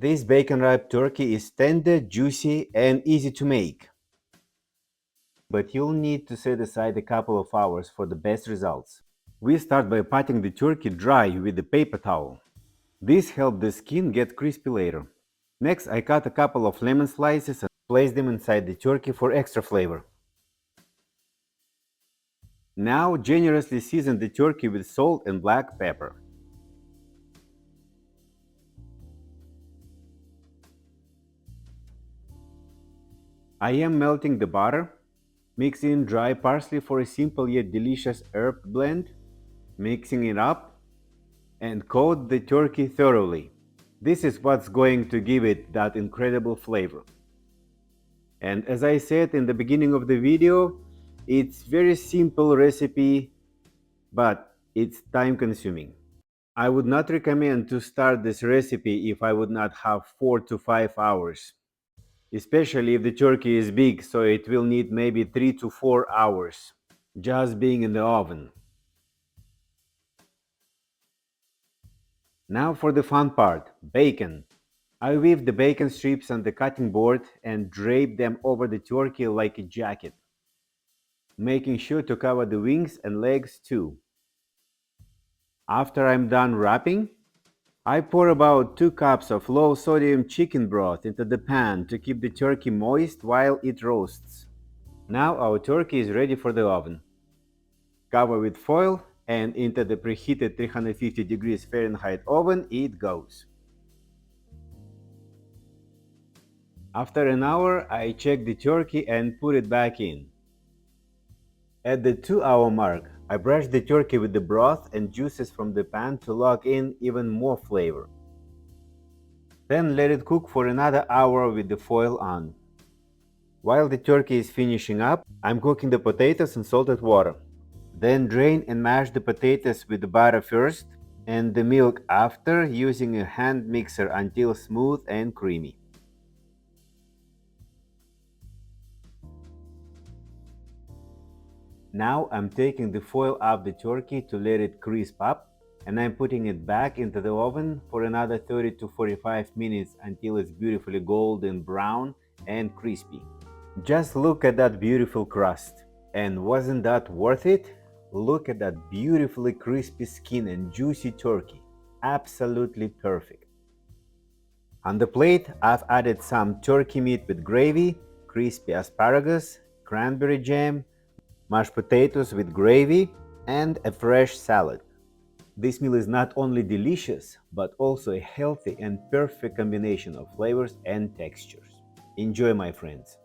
This bacon-wrapped turkey is tender, juicy, and easy to make. But you'll need to set aside a couple of hours for the best results. We start by patting the turkey dry with a paper towel. This helps the skin get crispy later. Next, I cut a couple of lemon slices and place them inside the turkey for extra flavor. Now, generously season the turkey with salt and black pepper. I am melting the butter, mixing in dry parsley for a simple yet delicious herb blend, mixing it up, and coat the turkey thoroughly. This is what's going to give it that incredible flavor. And as I said in the beginning of the video, it's very simple recipe, but it's time consuming. I would not recommend to start this recipe if I would not have 4 to 5 hours. Especially if the turkey is big, so it will need maybe 3 to 4 hours just being in the oven. Now for the fun part, bacon. I weave the bacon strips on the cutting board and drape them over the turkey like a jacket, making sure to cover the wings and legs too. After I'm done wrapping, I pour about 2 cups of low sodium chicken broth into the pan to keep the turkey moist while it roasts. Now our turkey is ready for the oven. Cover with foil and into the preheated 350 degrees Fahrenheit oven it goes. After an hour, I check the turkey and put it back in. At the 2-hour mark, I brush the turkey with the broth and juices from the pan to lock in even more flavor. Then let it cook for another hour with the foil on. While the turkey is finishing up, I'm cooking the potatoes in salted water. Then drain and mash the potatoes with the butter first and the milk after, using a hand mixer until smooth and creamy. Now I'm taking the foil off the turkey to let it crisp up, and I'm putting it back into the oven for another 30 to 45 minutes until it's beautifully golden brown and crispy. Just look at that beautiful crust. And wasn't that worth it? Look at that beautifully crispy skin and juicy turkey. Absolutely perfect. On the plate, I've added some turkey meat with gravy, crispy asparagus, cranberry jam, mashed potatoes with gravy, and a fresh salad. This meal is not only delicious, but also a healthy and perfect combination of flavors and textures. Enjoy, my friends!